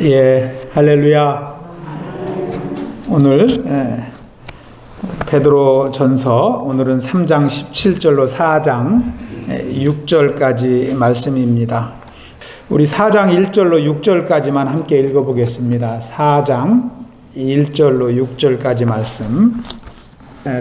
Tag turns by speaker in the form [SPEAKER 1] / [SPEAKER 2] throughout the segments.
[SPEAKER 1] 예, 할렐루야. 오늘 베드로 전서, 오늘은 3장 17절로 4장 6절까지 말씀입니다. 우리 4장 1절로 6절까지만 함께 읽어보겠습니다. 4장 1절로 6절까지 말씀.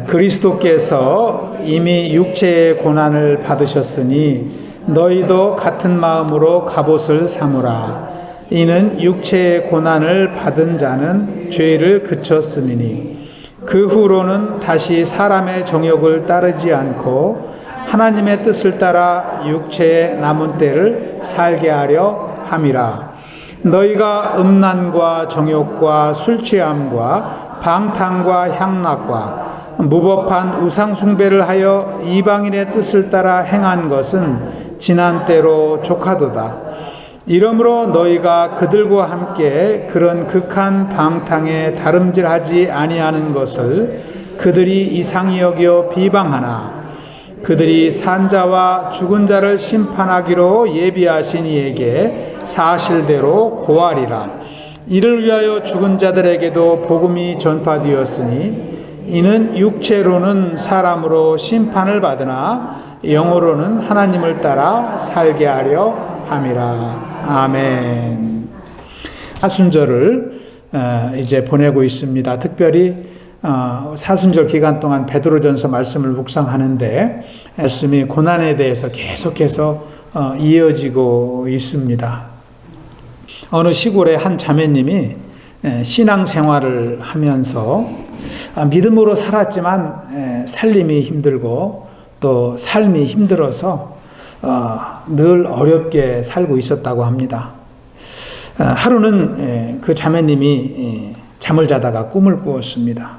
[SPEAKER 1] 그리스도께서 이미 육체의 고난을 받으셨으니 너희도 같은 마음으로 갑옷을 삼으라. 이는 육체의 고난을 받은 자는 죄를 그쳤음이니 그 후로는 다시 사람의 정욕을 따르지 않고 하나님의 뜻을 따라 육체의 남은 때를 살게 하려 함이라. 너희가 음란과 정욕과 술취함과 방탕과 향락과 무법한 우상숭배를 하여 이방인의 뜻을 따라 행한 것은 지난 때로 족하도다. 이러므로 너희가 그들과 함께 그런 극한 방탕에 다름질하지 아니하는 것을 그들이 이상히 여겨 비방하나 그들이 산 자와 죽은 자를 심판하기로 예비하신 이에게 사실대로 고하리라. 이를 위하여 죽은 자들에게도 복음이 전파되었으니 이는 육체로는 사람으로 심판을 받으나 영으로는 하나님을 따라 살게 하려 함이라. 아멘. 사순절을 이제 보내고 있습니다. 특별히 사순절 기간 동안 베드로전서 말씀을 묵상하는데 말씀이 고난에 대해서 계속해서 이어지고 있습니다. 어느 시골의 한 자매님이 신앙생활을 하면서 믿음으로 살았지만 살림이 힘들고 또 삶이 힘들어서 늘 어렵게 살고 있었다고 합니다. 하루는 그 자매님이 잠을 자다가 꿈을 꾸었습니다.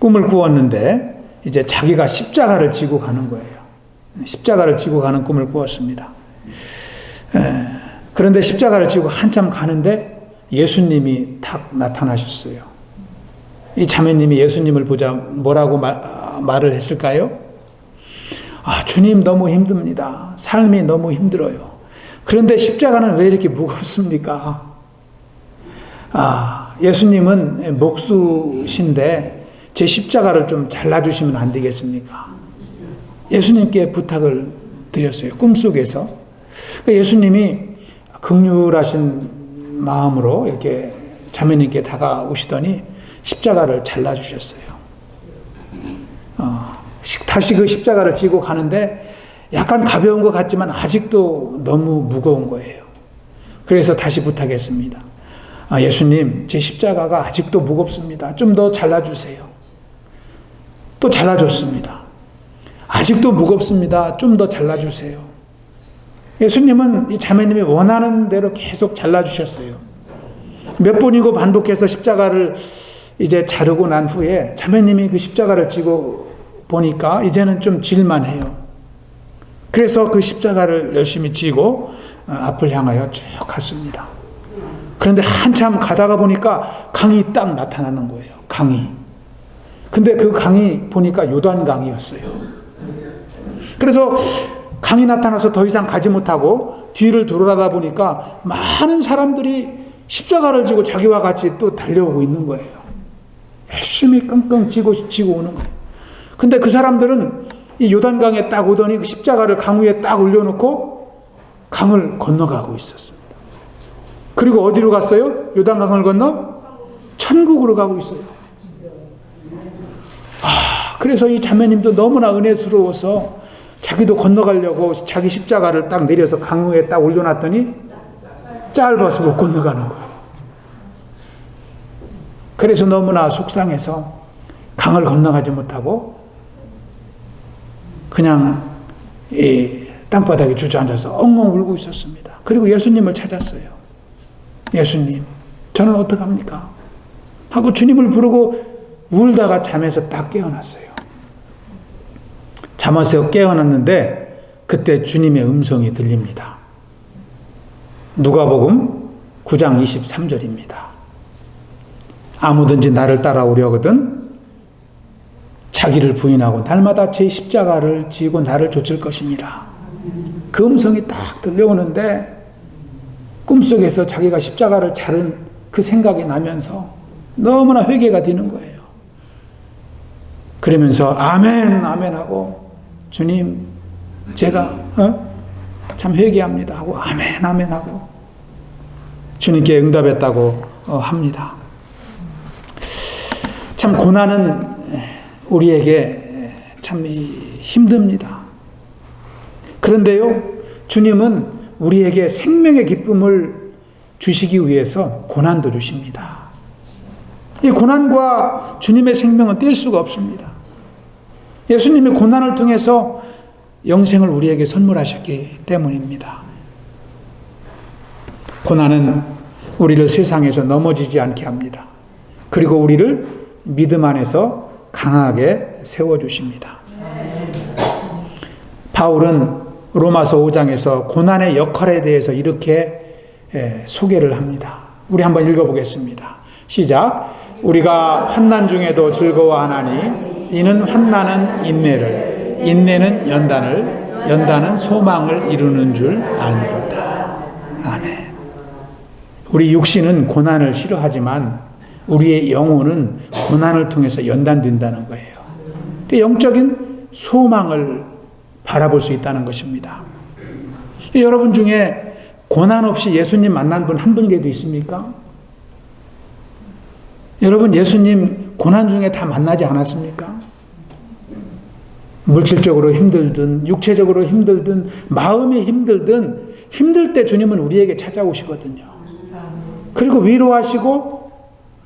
[SPEAKER 1] 꿈을 꾸었는데 이제 자기가 십자가를 지고 가는 거예요. 십자가를 지고 가는 꿈을 꾸었습니다. 그런데 십자가를 지고 한참 가는데 예수님이 탁 나타나셨어요. 이 자매님이 예수님을 보자 뭐라고 말을 했을까요? 주님 너무 힘듭니다. 삶이 너무 힘들어요. 그런데 십자가는 왜 이렇게 무겁습니까? 예수님은 목수신데 제 십자가를 좀 잘라주시면 안 되겠습니까? 예수님께 부탁을 드렸어요. 꿈속에서. 예수님이 긍휼하신 마음으로 이렇게 자매님께 다가오시더니 십자가를 잘라주셨어요. 다시 그 십자가를 지고 가는데 약간 가벼운 것 같지만 아직도 너무 무거운 거예요. 그래서 다시 부탁했습니다. 예수님, 제 십자가가 아직도 무겁습니다. 좀 더 잘라주세요. 또 잘라줬습니다. 아직도 무겁습니다. 좀 더 잘라주세요. 예수님은 이 자매님이 원하는 대로 계속 잘라주셨어요. 몇 번이고 반복해서 십자가를 이제 자르고 난 후에 자매님이 그 십자가를 지고 보니까 이제는 좀 질만해요. 그래서 그 십자가를 열심히 지고 앞을 향하여 쭉 갔습니다. 그런데 한참 가다가 보니까 강이 딱 나타나는 거예요. 강이. 근데 그 강이 보니까 요단강이었어요. 그래서 강이 나타나서 더 이상 가지 못하고 뒤를 돌아다 보니까 많은 사람들이 십자가를 지고 자기와 같이 또 달려오고 있는 거예요. 열심히 끙끙 지고 오는 거예요. 근데 그 사람들은 이 요단강에 딱 오더니 그 십자가를 강 위에 딱 올려놓고 강을 건너가고 있었습니다. 그리고 어디로 갔어요? 요단강을 건너 천국으로 가고 있어요. 그래서 이 자매님도 너무나 은혜스러워서 자기도 건너가려고 자기 십자가를 딱 내려서 강 위에 딱 올려놨더니 짧아서 못 건너가는 거예요. 그래서 너무나 속상해서 강을 건너가지 못하고 그냥 이 땅바닥에 주저앉아서 엉엉 울고 있었습니다. 그리고 예수님을 찾았어요. 예수님, 저는 어떡합니까? 하고 주님을 부르고 울다가 잠에서 딱 깨어났어요. 잠에서 깨어났는데 그때 주님의 음성이 들립니다. 누가복음 9장 23절입니다. 아무든지 나를 따라오려거든 자기를 부인하고 날마다 제 십자가를 지고 나를 좇을 것이니라. 그 음성이 딱 들려오는데 꿈속에서 자기가 십자가를 자른 그 생각이 나면서 너무나 회개가 되는 거예요. 그러면서 아멘 아멘 하고 주님 제가 참 회개합니다 하고 아멘 아멘 하고 주님께 응답했다고 합니다. 참 고난은 우리에게 참 힘듭니다. 그런데요, 주님은 우리에게 생명의 기쁨을 주시기 위해서 고난도 주십니다. 이 고난과 주님의 생명은 뗄 수가 없습니다. 예수님이 고난을 통해서 영생을 우리에게 선물하셨기 때문입니다. 고난은 우리를 세상에서 넘어지지 않게 합니다. 그리고 우리를 믿음 안에서 강하게 세워주십니다. 바울은 로마서 5장에서 고난의 역할에 대해서 이렇게 소개를 합니다. 우리 한번 읽어보겠습니다. 시작. 우리가 환난 중에도 즐거워하나니 이는 환난은 인내를, 인내는 연단을, 연단은 소망을 이루는 줄 알미로다. 아멘. 우리 육신은 고난을 싫어하지만 우리의 영혼은 고난을 통해서 연단된다는 거예요. 영적인 소망을 바라볼 수 있다는 것입니다. 여러분 중에 고난 없이 예수님 만난 분 한 분이라도 있습니까? 여러분 예수님 고난 중에 다 만나지 않았습니까? 물질적으로 힘들든 육체적으로 힘들든 마음이 힘들든 힘들 때 주님은 우리에게 찾아오시거든요. 그리고 위로하시고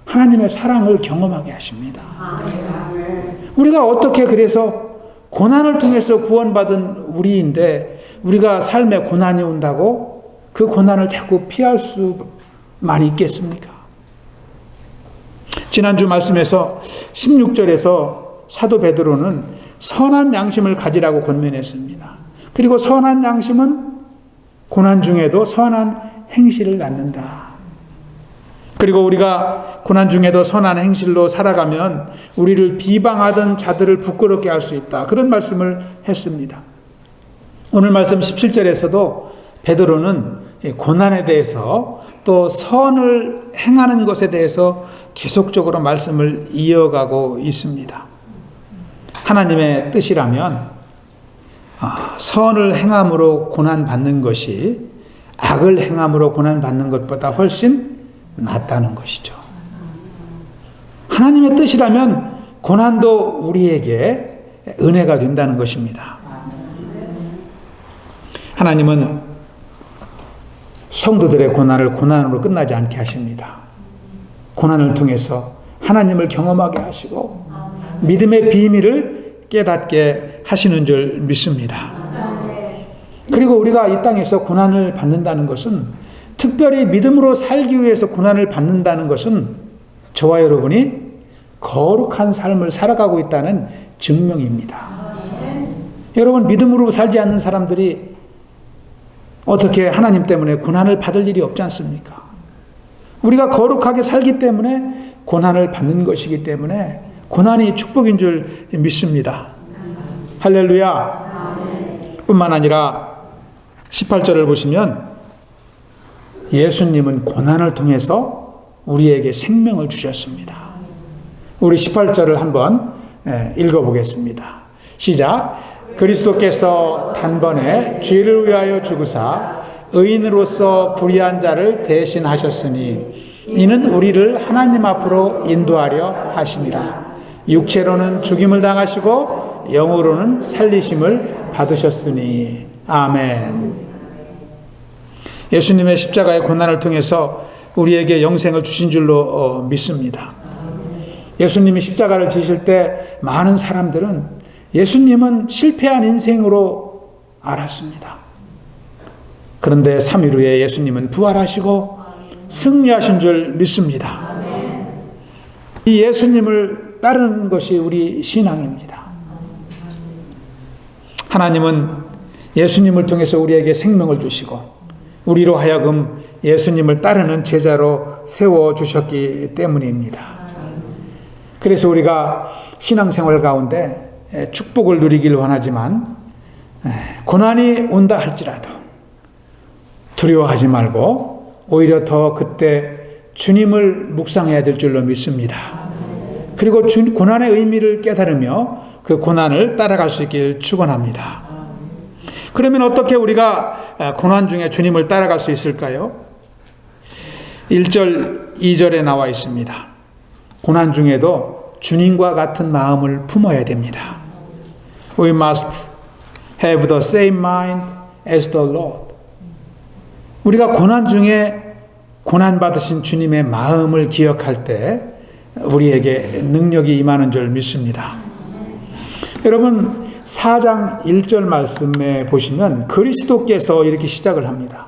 [SPEAKER 1] 하나님의 사랑을 경험하게 하십니다. 우리가 어떻게 그래서 고난을 통해서 구원받은 우리인데 우리가 삶에 고난이 온다고 그 고난을 자꾸 피할 수만 있겠습니까? 지난주 말씀에서 16절에서 사도 베드로는 선한 양심을 가지라고 권면했습니다. 그리고 선한 양심은 고난 중에도 선한 행실을 낳는다. 그리고 우리가 고난 중에도 선한 행실로 살아가면 우리를 비방하던 자들을 부끄럽게 할 수 있다. 그런 말씀을 했습니다. 오늘 말씀 17절에서도 베드로는 고난에 대해서 또 선을 행하는 것에 대해서 계속적으로 말씀을 이어가고 있습니다. 하나님의 뜻이라면 선을 행함으로 고난받는 것이 악을 행함으로 고난받는 것보다 훨씬 낫다는 것이죠. 하나님의 뜻이라면 고난도 우리에게 은혜가 된다는 것입니다. 하나님은 성도들의 고난을 고난으로 끝나지 않게 하십니다. 고난을 통해서 하나님을 경험하게 하시고 믿음의 비밀을 깨닫게 하시는 줄 믿습니다. 그리고 우리가 이 땅에서 고난을 받는다는 것은 특별히 믿음으로 살기 위해서 고난을 받는다는 것은 저와 여러분이 거룩한 삶을 살아가고 있다는 증명입니다. 여러분 믿음으로 살지 않는 사람들이 어떻게 하나님 때문에 고난을 받을 일이 없지 않습니까? 우리가 거룩하게 살기 때문에 고난을 받는 것이기 때문에 고난이 축복인 줄 믿습니다. 할렐루야. 뿐만 아니라 18절을 보시면 예수님은 고난을 통해서 우리에게 생명을 주셨습니다. 우리 18절을 한번 읽어보겠습니다. 시작. 그리스도께서 단번에 죄를 위하여 죽으사 의인으로서 불의한 자를 대신하셨으니 이는 우리를 하나님 앞으로 인도하려 하심이라. 육체로는 죽임을 당하시고 영으로는 살리심을 받으셨으니. 아멘. 예수님의 십자가의 고난을 통해서 우리에게 영생을 주신 줄로 믿습니다. 예수님이 십자가를 지실 때 많은 사람들은 예수님은 실패한 인생으로 알았습니다. 그런데 3일 후에 예수님은 부활하시고 승리하신 줄 믿습니다. 이 예수님을 따르는 것이 우리 신앙입니다. 하나님은 예수님을 통해서 우리에게 생명을 주시고 우리로 하여금 예수님을 따르는 제자로 세워주셨기 때문입니다. 그래서 우리가 신앙생활 가운데 축복을 누리길 원하지만 고난이 온다 할지라도 두려워하지 말고 오히려 더 그때 주님을 묵상해야 될 줄로 믿습니다. 그리고 고난의 의미를 깨달으며 그 고난을 따라갈 수 있길 축원합니다. 그러면 어떻게 우리가 고난 중에 주님을 따라갈 수 있을까요? 1절, 2절에 나와 있습니다. 고난 중에도 주님과 같은 마음을 품어야 됩니다. We must have the same mind as the Lord. 우리가 고난 중에 고난받으신 주님의 마음을 기억할 때 우리에게 능력이 임하는 줄 믿습니다. 여러분 4장 1절 말씀에 보시면 그리스도께서 이렇게 시작을 합니다.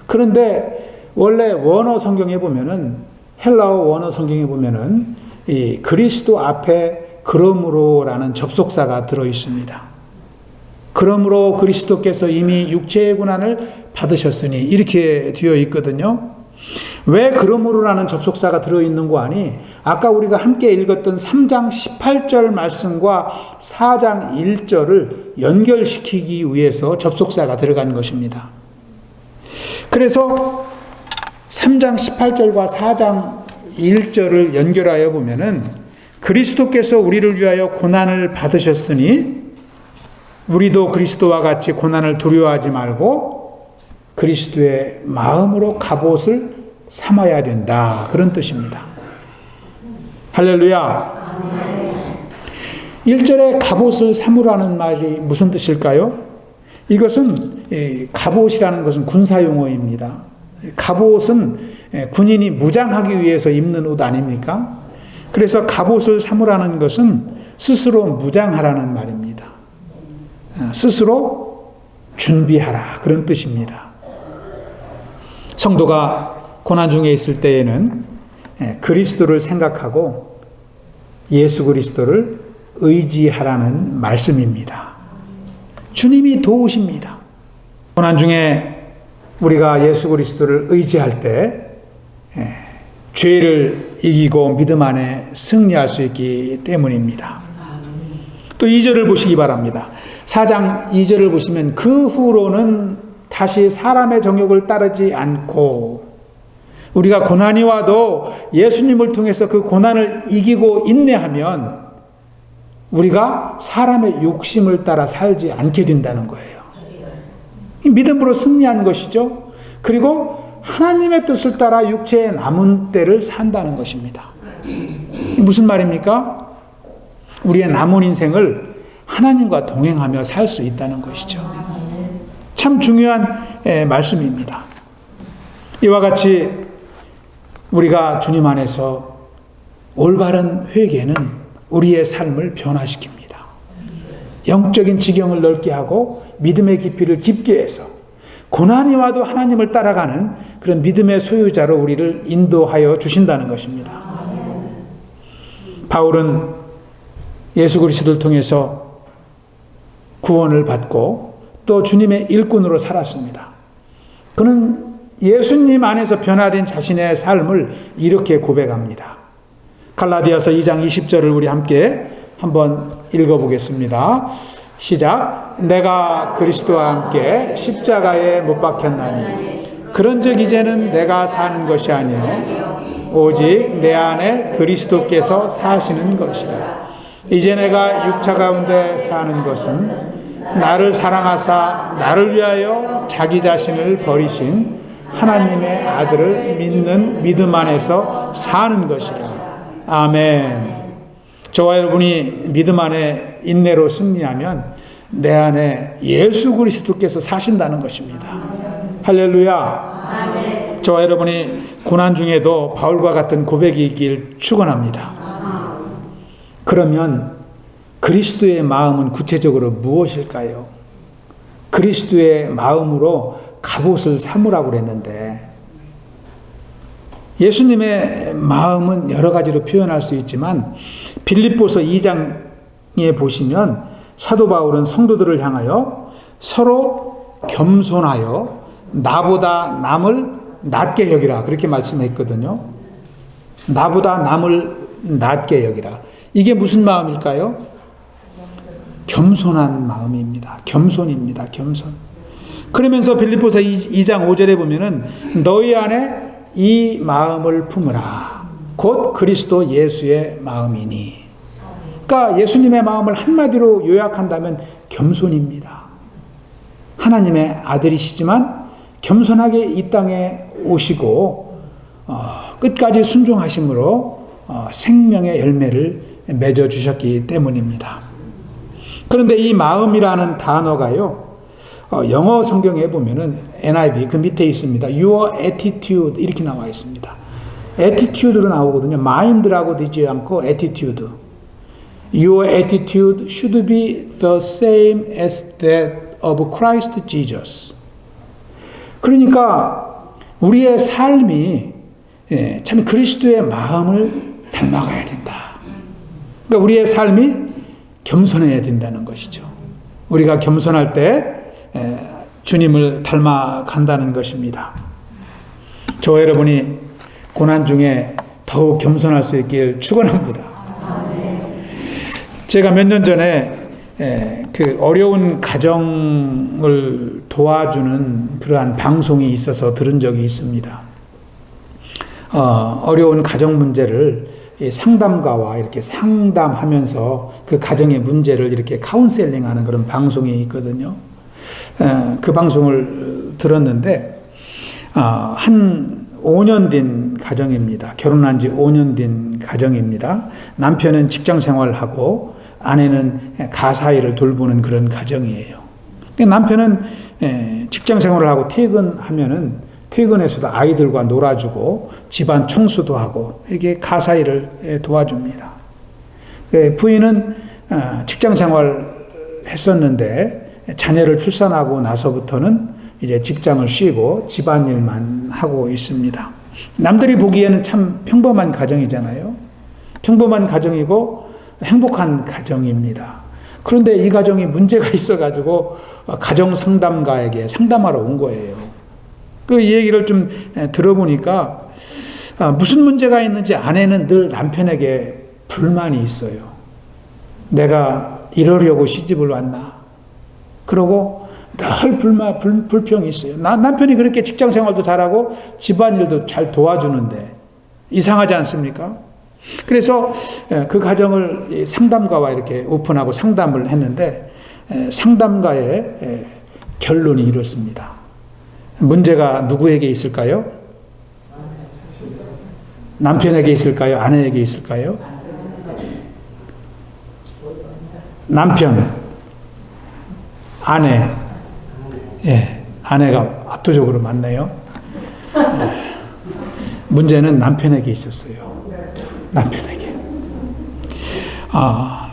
[SPEAKER 1] 그런데 원래 원어 성경에 보면은 헬라어 원어 성경에 보면은 이 그리스도 앞에 그러므로라는 접속사가 들어 있습니다. 그러므로 그리스도께서 이미 육체의 고난을 받으셨으니 이렇게 되어 있거든요. 왜 그러므로라는 접속사가 들어있는 거 아니? 아까 우리가 함께 읽었던 3장 18절 말씀과 4장 1절을 연결시키기 위해서 접속사가 들어간 것입니다. 그래서 3장 18절과 4장 1절을 연결하여 보면은 그리스도께서 우리를 위하여 고난을 받으셨으니 우리도 그리스도와 같이 고난을 두려워하지 말고 그리스도의 마음으로 갑옷을 삼아야 된다. 그런 뜻입니다. 할렐루야. 1절에 갑옷을 삼으라는 말이 무슨 뜻일까요? 이것은 갑옷이라는 것은 군사용어입니다. 갑옷은 군인이 무장하기 위해서 입는 옷 아닙니까? 그래서 갑옷을 삼으라는 것은 스스로 무장하라는 말입니다. 스스로 준비하라. 그런 뜻입니다. 성도가 고난 중에 있을 때에는 그리스도를 생각하고 예수 그리스도를 의지하라는 말씀입니다. 주님이 도우십니다. 고난 중에 우리가 예수 그리스도를 의지할 때 죄를 이기고 믿음 안에 승리할 수 있기 때문입니다. 또 2절을 보시기 바랍니다. 4장 2절을 보시면 그 후로는 다시 사람의 정욕을 따르지 않고 우리가 고난이 와도 예수님을 통해서 그 고난을 이기고 인내하면 우리가 사람의 욕심을 따라 살지 않게 된다는 거예요. 믿음으로 승리한 것이죠. 그리고 하나님의 뜻을 따라 육체의 남은 때를 산다는 것입니다. 무슨 말입니까? 우리의 남은 인생을 하나님과 동행하며 살 수 있다는 것이죠. 참 중요한 말씀입니다. 이와 같이 우리가 주님 안에서 올바른 회개는 우리의 삶을 변화시킵니다. 영적인 지경을 넓게 하고 믿음의 깊이를 깊게 해서 고난이 와도 하나님을 따라가는 그런 믿음의 소유자로 우리를 인도하여 주신다는 것입니다. 바울은 예수 그리스도를 통해서 구원을 받고 또 주님의 일꾼으로 살았습니다. 그는 예수님 안에서 변화된 자신의 삶을 이렇게 고백합니다. 갈라디아서 2장 20절을 우리 함께 한번 읽어보겠습니다. 시작. 내가 그리스도와 함께 십자가에 못 박혔나니 그런즉 이제는 내가 사는 것이 아니요 오직 내 안에 그리스도께서 사시는 것이라. 이제 내가 육체 가운데 사는 것은 나를 사랑하사 나를 위하여 자기 자신을 버리신 하나님의 아들을 믿는 믿음 안에서 사는 것이라. 아멘. 저와 여러분이 믿음 안에 인내로 승리하면 내 안에 예수 그리스도께서 사신다는 것입니다. 할렐루야. 아멘. 저와 여러분이 고난 중에도 바울과 같은 고백이 있길 축원합니다. 그러면 그리스도의 마음은 구체적으로 무엇일까요? 그리스도의 마음으로 갑옷을 삼으라고 그랬는데 예수님의 마음은 여러 가지로 표현할 수 있지만 빌립보서 2장에 보시면 사도 바울은 성도들을 향하여 서로 겸손하여 나보다 남을 낮게 여기라 그렇게 말씀했거든요. 나보다 남을 낮게 여기라. 이게 무슨 마음일까요? 겸손한 마음입니다. 겸손입니다. 겸손. 그러면서 빌립보서 2장 5절에 보면은 너희 안에 이 마음을 품으라. 곧 그리스도 예수의 마음이니. 그러니까 예수님의 마음을 한마디로 요약한다면 겸손입니다. 하나님의 아들이시지만 겸손하게 이 땅에 오시고 끝까지 순종하심으로 생명의 열매를 맺어주셨기 때문입니다. 그런데 이 마음이라는 단어가요, 영어 성경에 보면은 NIV 그 밑에 있습니다. Your attitude 이렇게 나와 있습니다. attitude로 나오거든요. mind라고 되지 않고 attitude. Your attitude should be the same as that of Christ Jesus. 그러니까 우리의 삶이 참 그리스도의 마음을 닮아가야 된다. 그러니까 우리의 삶이 겸손해야 된다는 것이죠. 우리가 겸손할 때 주님을 닮아간다는 것입니다. 저와 여러분이 고난 중에 더욱 겸손할 수 있길 축원합니다. 제가 몇 년 전에 그 어려운 가정을 도와주는 그러한 방송이 있어서 들은 적이 있습니다. 어려운 가정 문제를 상담가와 이렇게 상담하면서 그 가정의 문제를 이렇게 카운셀링하는 그런 방송이 있거든요. 그 방송을 들었는데 한 5년 된 가정입니다. 결혼한 지 5년 된 가정입니다. 남편은 직장 생활하고 아내는 가사 일을 돌보는 그런 가정이에요. 남편은 직장 생활을 하고 퇴근하면은 퇴근해서도 아이들과 놀아주고 집안 청소도 하고 이게 가사 일을 도와줍니다. 부인은 직장 생활 했었는데 자녀를 출산하고 나서부터는 이제 직장을 쉬고 집안일만 하고 있습니다. 남들이 보기에는 참 평범한 가정이잖아요. 평범한 가정이고 행복한 가정입니다. 그런데 이 가정이 문제가 있어가지고 가정 상담가에게 상담하러 온 거예요. 그 얘기를 좀 들어보니까 무슨 문제가 있는지 아내는 늘 남편에게 불만이 있어요. 내가 이러려고 시집을 왔나? 그러고 늘 불평이 있어요. 남편이 그렇게 직장 생활도 잘하고 집안일도 잘 도와주는데 이상하지 않습니까? 그래서 그 가정을 상담가와 이렇게 오픈하고 상담을 했는데 상담가의 결론이 이렇습니다. 문제가 누구에게 있을까요? 남편에게 있을까요? 아내에게 있을까요? 남편, 아내, 아내가 압도적으로 많네요. 문제는 남편에게 있었어요. 남편에게.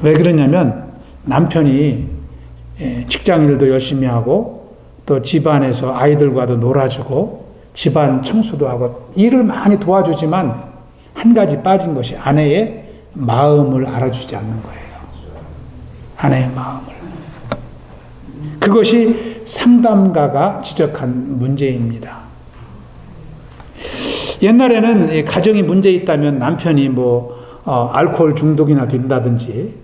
[SPEAKER 1] 왜 그러냐면 남편이 직장일도 열심히 하고 또 집안에서 아이들과도 놀아주고 집안 청소도 하고 일을 많이 도와주지만 한 가지 빠진 것이 아내의 마음을 알아주지 않는 거예요. 아내의 마음을. 그것이 상담가가 지적한 문제입니다. 옛날에는 가정이 문제 있다면 남편이 알코올 중독이나 된다든지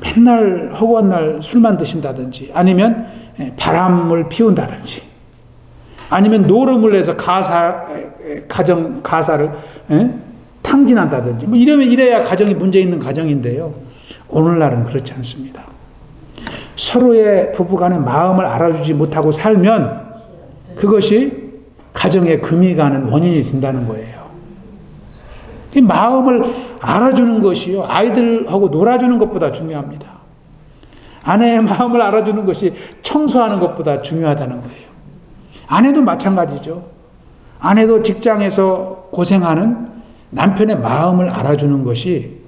[SPEAKER 1] 맨날 허구한 날 술만 드신다든지 아니면 바람을 피운다든지 아니면 노름을 해서 가정 가사를 탕진한다든지 이래야 가정이 문제 있는 가정인데요. 오늘날은 그렇지 않습니다. 서로의 부부간의 마음을 알아주지 못하고 살면 그것이 가정에 금이 가는 원인이 된다는 거예요. 이 마음을 알아주는 것이요. 아이들하고 놀아주는 것보다 중요합니다. 아내의 마음을 알아주는 것이 청소하는 것보다 중요하다는 거예요. 아내도 마찬가지죠. 아내도 직장에서 고생하는 남편의 마음을 알아주는 것이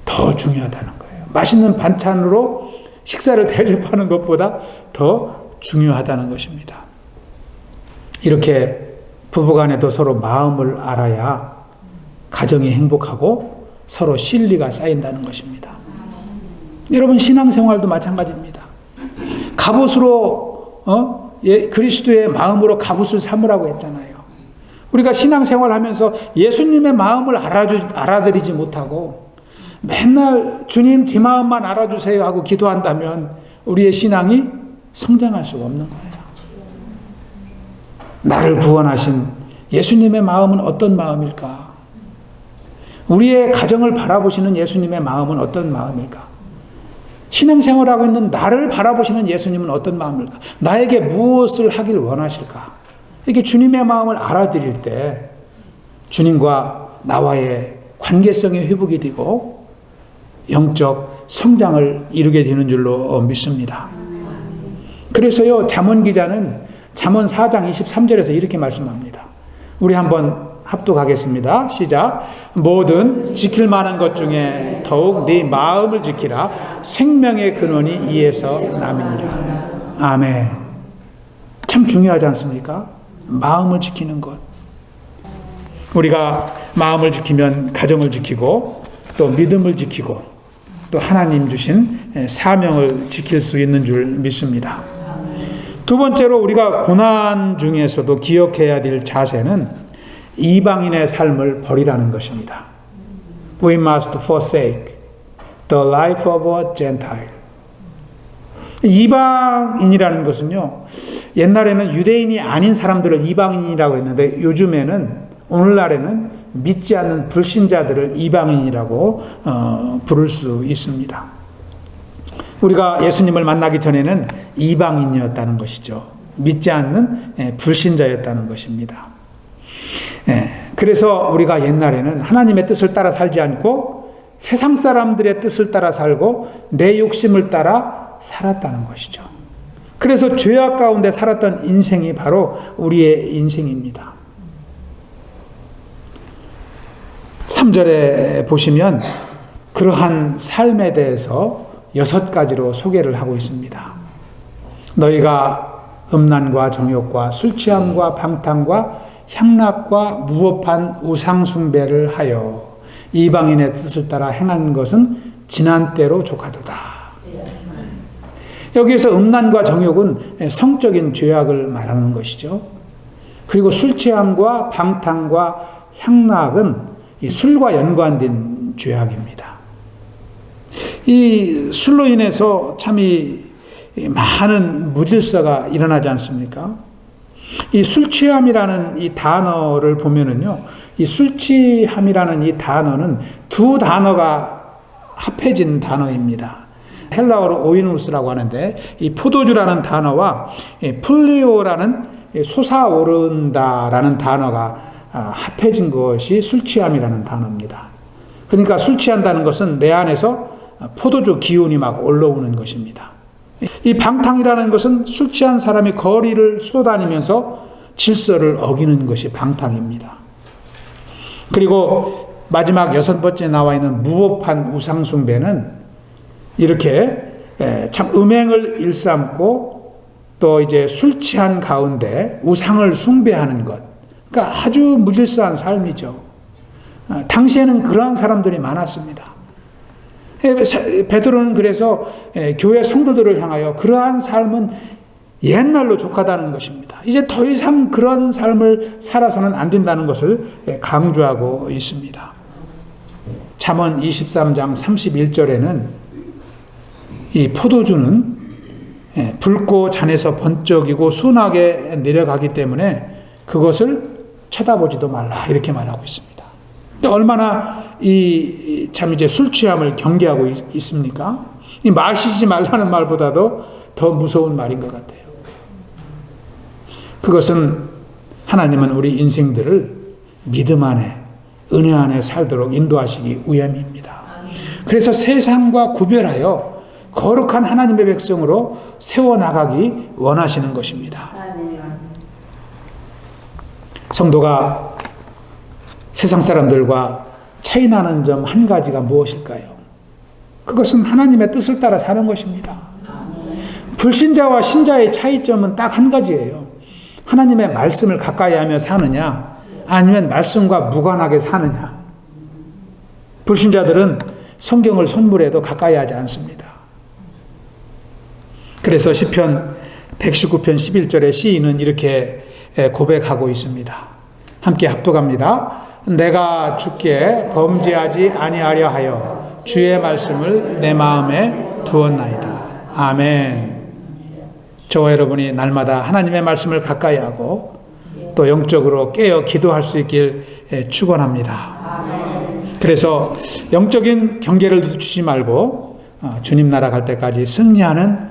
[SPEAKER 1] 더 중요하다는 거예요. 맛있는 반찬으로 식사를 대접하는 것보다 더 중요하다는 것입니다. 이렇게 부부간에도 서로 마음을 알아야 가정이 행복하고 서로 신뢰가 쌓인다는 것입니다. 여러분 신앙생활도 마찬가지입니다. 갑옷으로 그리스도의 마음으로 갑옷을 삼으라고 했잖아요. 우리가 신앙생활하면서 예수님의 마음을 알아들이지 못하고 맨날 주님 제 마음만 알아주세요 하고 기도한다면 우리의 신앙이 성장할 수가 없는 거예요. 나를 구원하신 예수님의 마음은 어떤 마음일까? 우리의 가정을 바라보시는 예수님의 마음은 어떤 마음일까? 신앙생활하고 있는 나를 바라보시는 예수님은 어떤 마음일까? 나에게 무엇을 하길 원하실까? 이렇게 주님의 마음을 알아들일 때 주님과 나와의 관계성이 회복이 되고 영적 성장을 이루게 되는 줄로 믿습니다. 그래서요, 잠언 기자는 잠언 4장 23절에서 이렇게 말씀합니다. 우리 한번 합독하겠습니다. 시작. 모든 지킬 만한 것 중에 더욱 네 마음을 지키라. 생명의 근원이 이에서 남이니라. 아멘. 참 중요하지 않습니까? 마음을 지키는 것. 우리가 마음을 지키면 가정을 지키고 또 믿음을 지키고 또 하나님 주신 사명을 지킬 수 있는 줄 믿습니다. 두 번째로 우리가 고난 중에서도 기억해야 될 자세는 이방인의 삶을 버리라는 것입니다. We must forsake the life of a Gentile. 이방인이라는 것은요, 옛날에는 유대인이 아닌 사람들을 이방인이라고 했는데 오늘날에는 믿지 않는 불신자들을 이방인이라고 부를 수 있습니다. 우리가 예수님을 만나기 전에는 이방인이었다는 것이죠. 믿지 않는 불신자였다는 것입니다. 그래서 우리가 옛날에는 하나님의 뜻을 따라 살지 않고 세상 사람들의 뜻을 따라 살고 내 욕심을 따라 살았다는 것이죠. 그래서 죄악 가운데 살았던 인생이 바로 우리의 인생입니다. 3절에 보시면 그러한 삶에 대해서 6가지로 소개를 하고 있습니다. 너희가 음란과 정욕과 술 취함과 방탕과 향락과 무법한 우상 숭배를 하여 이방인의 뜻을 따라 행한 것은 지난 때로 족하도다. 여기에서 음란과 정욕은 성적인 죄악을 말하는 것이죠. 그리고 술 취함과 방탕과 향락은 이 술과 연관된 죄악입니다. 이 술로 인해서 참 많은 무질서가 일어나지 않습니까? 이 술 취함이라는 이 단어를 보면은요, 이 술 취함이라는 이 단어는 두 단어가 합해진 단어입니다. 헬라어로 오이누스라고 하는데 이 포도주라는 단어와 풀리오라는 솟아오른다라는 단어가 합해진 것이 술 취함이라는 단어입니다. 그러니까 술 취한다는 것은 내 안에서 포도주 기운이 막 올라오는 것입니다. 이 방탕이라는 것은 술 취한 사람이 거리를 쏘다니면서 질서를 어기는 것이 방탕입니다. 그리고 마지막 6번째 나와 있는 무법한 우상숭배는 이렇게 참 음행을 일삼고 또 이제 술 취한 가운데 우상을 숭배하는 것. 그러니까 아주 무질서한 삶이죠. 당시에는 그러한 사람들이 많았습니다. 베드로는 그래서 교회 성도들을 향하여 그러한 삶은 옛날로 족하다는 것입니다. 이제 더 이상 그런 삶을 살아서는 안 된다는 것을 강조하고 있습니다. 잠언 23장 31절에는 이 포도주는 붉고 잔에서 번쩍이고 순하게 내려가기 때문에 그것을 쳐다보지도 말라 이렇게 말하고 있습니다. 얼마나 참 이제 술 취함을 경계하고 있습니까? 이 마시지 말라는 말보다도 더 무서운 말인 것 같아요. 그것은 하나님은 우리 인생들을 믿음 안에 은혜 안에 살도록 인도하시기 위함입니다. 그래서 세상과 구별하여 거룩한 하나님의 백성으로 세워나가기 원하시는 것입니다. 성도가 세상 사람들과 차이나는 점 한 가지가 무엇일까요? 그것은 하나님의 뜻을 따라 사는 것입니다. 불신자와 신자의 차이점은 딱 한 가지예요. 하나님의 말씀을 가까이 하며 사느냐 아니면 말씀과 무관하게 사느냐. 불신자들은 성경을 손물에도 가까이 하지 않습니다. 그래서 시편 119편 11절의 시인은 이렇게 고백하고 있습니다. 함께 합독합니다. 내가 주께 범죄하지 아니하려 하여 주의 말씀을 내 마음에 두었나이다. 아멘. 저와 여러분이 날마다 하나님의 말씀을 가까이 하고 또 영적으로 깨어 기도할 수 있길 축원합니다. 그래서 영적인 경계를 늦추지 말고 주님 나라 갈 때까지 승리하는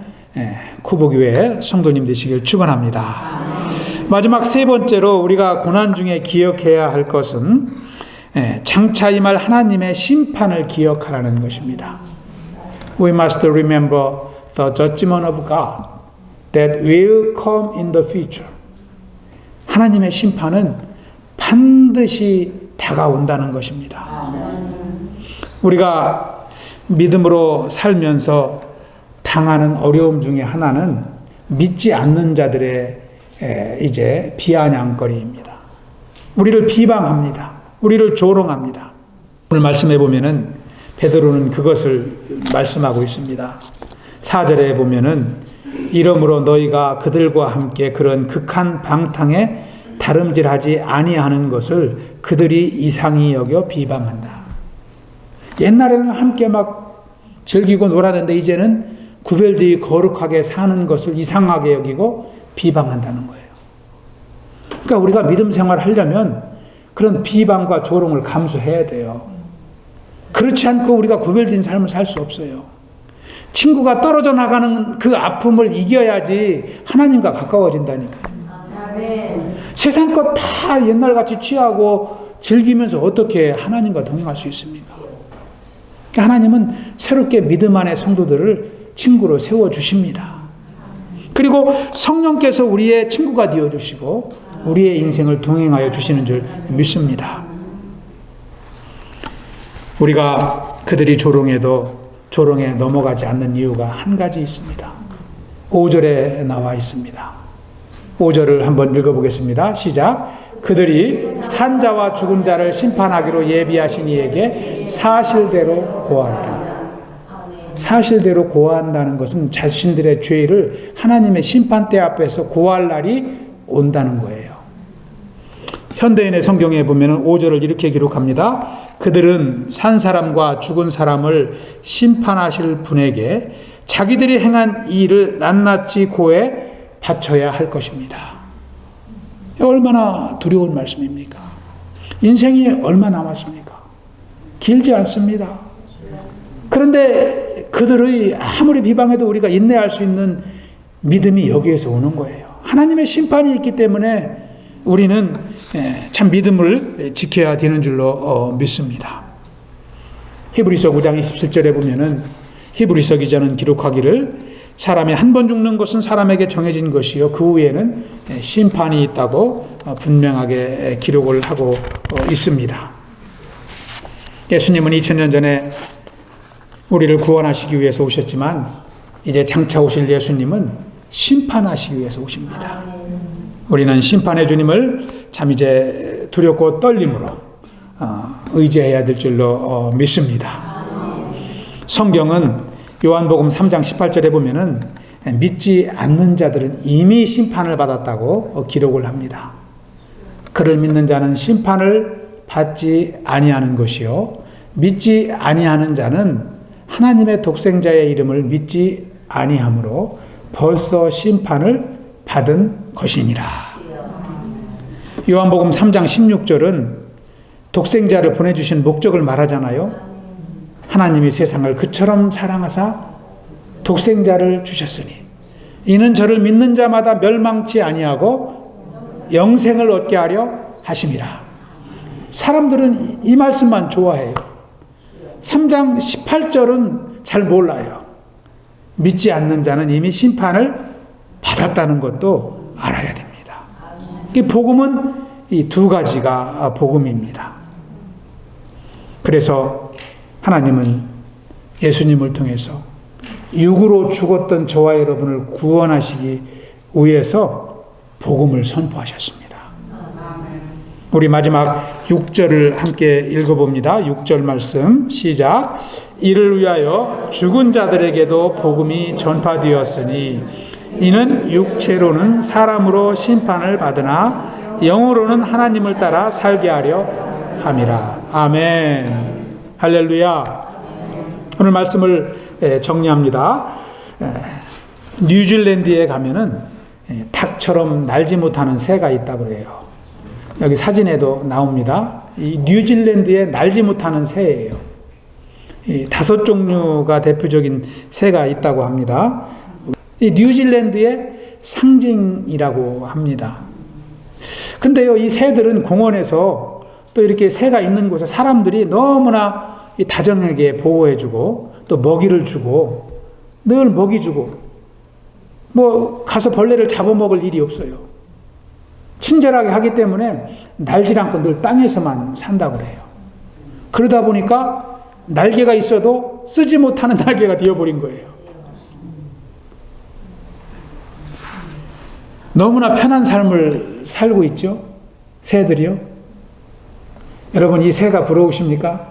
[SPEAKER 1] 쿠복교회 성도님 되시길 축원합니다. 마지막 세 번째로 우리가 고난 중에 기억해야 할 것은 장차 임할 하나님의 심판을 기억하라는 것입니다. We must remember the judgment of God that will come in the future. 하나님의 심판은 반드시 다가온다는 것입니다. 우리가 믿음으로 살면서 당하는 어려움 중에 하나는 믿지 않는 자들의 이제 비아냥거리입니다. 우리를 비방합니다. 우리를 조롱합니다. 오늘 말씀해 보면은 베드로는 그것을 말씀하고 있습니다. 4절에 보면은 이러므로 너희가 그들과 함께 그런 극한 방탕에 다름질하지 아니하는 것을 그들이 이상히 여겨 비방한다. 옛날에는 함께 막 즐기고 놀았는데 이제는 구별되어 거룩하게 사는 것을 이상하게 여기고 비방한다는 거예요. 그러니까 우리가 믿음 생활을 하려면 그런 비방과 조롱을 감수해야 돼요. 그렇지 않고 우리가 구별된 삶을 살 수 없어요. 친구가 떨어져 나가는 그 아픔을 이겨야지 하나님과 가까워진다니까요. 세상 것 다 옛날같이 취하고 즐기면서 어떻게 하나님과 동행할 수 있습니까? 하나님은 새롭게 믿음 안의 성도들을 친구로 세워주십니다. 그리고 성령께서 우리의 친구가 되어주시고 우리의 인생을 동행하여 주시는 줄 믿습니다. 우리가 그들이 조롱해도 조롱에 넘어가지 않는 이유가 한 가지 있습니다. 5절에 나와 있습니다. 5절을 한번 읽어보겠습니다. 시작. 그들이 산자와 죽은 자를 심판하기로 예비하신 이에게 사실대로 고하리라. 사실대로 고한다는 것은 자신들의 죄를 하나님의 심판대 앞에서 고할 날이 온다는 거예요. 현대인의 성경에 보면 5절을 이렇게 기록합니다. 그들은 산 사람과 죽은 사람을 심판하실 분에게 자기들이 행한 일을 낱낱이 고해 바쳐야 할 것입니다. 얼마나 두려운 말씀입니까? 인생이 얼마 남았습니까? 길지 않습니다. 그런데 그들의 아무리 비방해도 우리가 인내할 수 있는 믿음이 여기에서 오는 거예요. 하나님의 심판이 있기 때문에 우리는 참 믿음을 지켜야 되는 줄로 믿습니다. 히브리서 9장 27절에 보면은 히브리서 기자는 기록하기를 사람이 한 번 죽는 것은 사람에게 정해진 것이요 그 후에는 심판이 있다고 분명하게 기록을 하고 있습니다. 예수님은 2000년 전에 우리를 구원하시기 위해서 오셨지만 이제 장차 오실 예수님은 심판하시기 위해서 오십니다. 우리는 심판의 주님을 참 이제 두렵고 떨림으로 의지해야 될 줄로 믿습니다. 성경은 요한복음 3장 18절에 보면은 믿지 않는 자들은 이미 심판을 받았다고 기록을 합니다. 그를 믿는 자는 심판을 받지 아니하는 것이요 믿지 아니하는 자는 하나님의 독생자의 이름을 믿지 아니하므로 벌써 심판을 받은 것이니라. 요한복음 3장 16절은 독생자를 보내주신 목적을 말하잖아요. 하나님이 세상을 그처럼 사랑하사 독생자를 주셨으니 이는 저를 믿는 자마다 멸망치 아니하고 영생을 얻게 하려 하심이라. 사람들은 이 말씀만 좋아해요. 3장 18절은 잘 몰라요. 믿지 않는 자는 이미 심판을 받았다는 것도 알아야 됩니다. 이 복음은 이 두 가지가 복음입니다. 그래서 하나님은 예수님을 통해서 육으로 죽었던 저와 여러분을 구원하시기 위해서 복음을 선포하셨습니다. 우리 마지막 6절을 함께 읽어봅니다. 6절 말씀 시작. 이를 위하여 죽은 자들에게도 복음이 전파되었으니 이는 육체로는 사람으로 심판을 받으나 영으로는 하나님을 따라 살게 하려 함이라. 아멘. 할렐루야. 오늘 말씀을 정리합니다. 뉴질랜드에 가면은 닭처럼 날지 못하는 새가 있다고 그래요. 여기 사진에도 나옵니다. 이 뉴질랜드에 날지 못하는 새예요. 이 5종류가 대표적인 새가 있다고 합니다. 이 뉴질랜드의 상징이라고 합니다. 근데요, 이 새들은 공원에서 또 이렇게 새가 있는 곳에 사람들이 너무나 다정하게 보호해주고 또 먹이를 주고 늘 먹이 주고 뭐 가서 벌레를 잡아먹을 일이 없어요. 친절하게 하기 때문에 날질 않고 늘 땅에서만 산다고 그래요. 그러다 보니까 날개가 있어도 쓰지 못하는 날개가 되어버린 거예요. 너무나 편한 삶을 살고 있죠. 새들이요. 여러분, 이 새가 부러우십니까?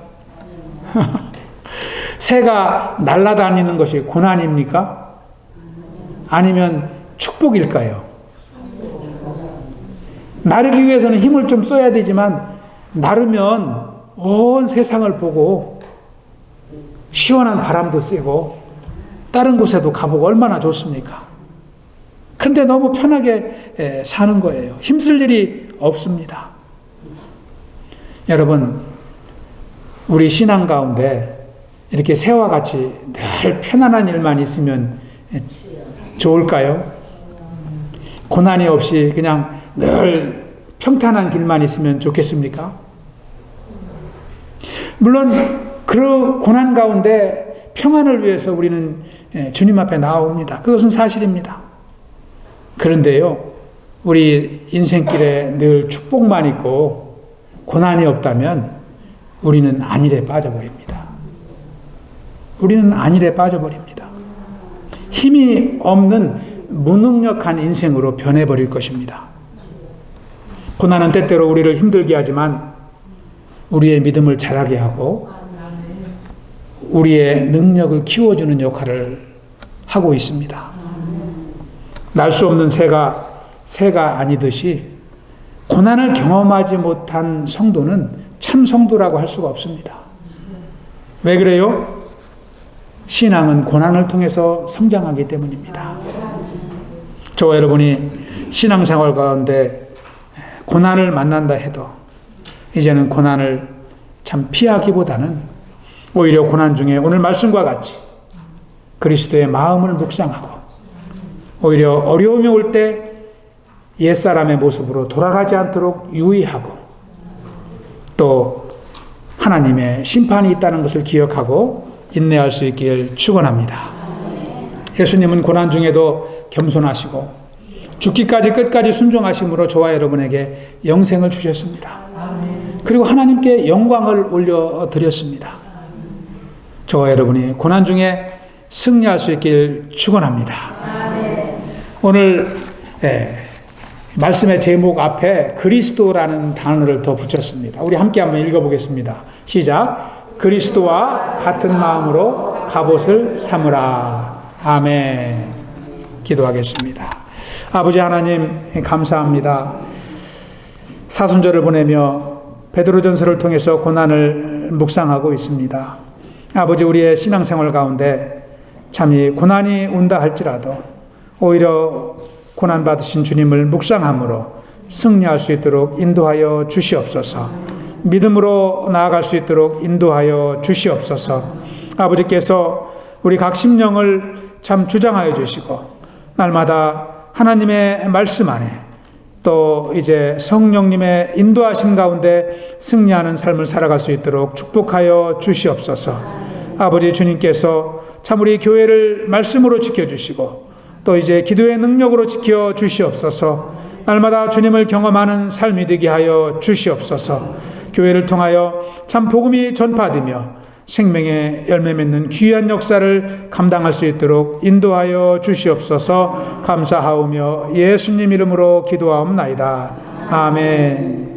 [SPEAKER 1] 새가 날아다니는 것이 고난입니까? 아니면 축복일까요? 나르기 위해서는 힘을 좀 써야 되지만 나르면 온 세상을 보고 시원한 바람도 쐬고 다른 곳에도 가보고 얼마나 좋습니까? 그런데 너무 편하게 사는 거예요. 힘쓸 일이 없습니다. 여러분, 우리 신앙 가운데 이렇게 새와 같이 늘 편안한 일만 있으면 좋을까요? 고난이 없이 그냥 늘 평탄한 길만 있으면 좋겠습니까? 물론 그 고난 가운데 평안을 위해서 우리는 주님 앞에 나옵니다. 그것은 사실입니다. 그런데요, 우리 인생길에 늘 축복만 있고 고난이 없다면 우리는 안일에 빠져버립니다. 우리는 안일에 빠져버립니다. 힘이 없는 무능력한 인생으로 변해버릴 것입니다. 고난은 때때로 우리를 힘들게 하지만 우리의 믿음을 자라게 하고 우리의 능력을 키워주는 역할을 하고 있습니다. 날 수 없는 새가 아니듯이 고난을 경험하지 못한 성도는 참 성도라고 할 수가 없습니다. 왜 그래요? 신앙은 고난을 통해서 성장하기 때문입니다. 저와 여러분이 신앙생활 가운데 고난을 만난다 해도 이제는 고난을 참 피하기보다는 오히려 고난 중에 오늘 말씀과 같이 그리스도의 마음을 묵상하고 오히려 어려움이 올 때 옛사람의 모습으로 돌아가지 않도록 유의하고 또 하나님의 심판이 있다는 것을 기억하고 인내할 수 있길 축원합니다. 예수님은 고난 중에도 겸손하시고 죽기까지 끝까지 순종하심으로 저와 여러분에게 영생을 주셨습니다. 그리고 하나님께 영광을 올려드렸습니다. 저와 여러분이 고난 중에 승리할 수 있길 축원합니다. 오늘 말씀의 제목 앞에 그리스도라는 단어를 더 붙였습니다. 우리 함께 한번 읽어보겠습니다. 시작. 그리스도와 같은 마음으로 갑옷을 삼으라. 아멘. 기도하겠습니다. 아버지 하나님 감사합니다. 사순절을 보내며 베드로전서를 통해서 고난을 묵상하고 있습니다. 아버지, 우리의 신앙생활 가운데 참이 고난이 온다 할지라도 오히려 고난받으신 주님을 묵상함으로 승리할 수 있도록 인도하여 주시옵소서. 믿음으로 나아갈 수 있도록 인도하여 주시옵소서. 아버지께서 우리 각 심령을 참 주장하여 주시고 날마다 하나님의 말씀 안에 또 이제 성령님의 인도하심 가운데 승리하는 삶을 살아갈 수 있도록 축복하여 주시옵소서. 아버지, 주님께서 참 우리 교회를 말씀으로 지켜주시고 또 이제 기도의 능력으로 지켜 주시옵소서. 날마다 주님을 경험하는 삶이 되게 하여 주시옵소서. 교회를 통하여 참 복음이 전파되며 생명의 열매 맺는 귀한 역사를 감당할 수 있도록 인도하여 주시옵소서. 감사하오며 예수님 이름으로 기도하옵나이다. 아멘.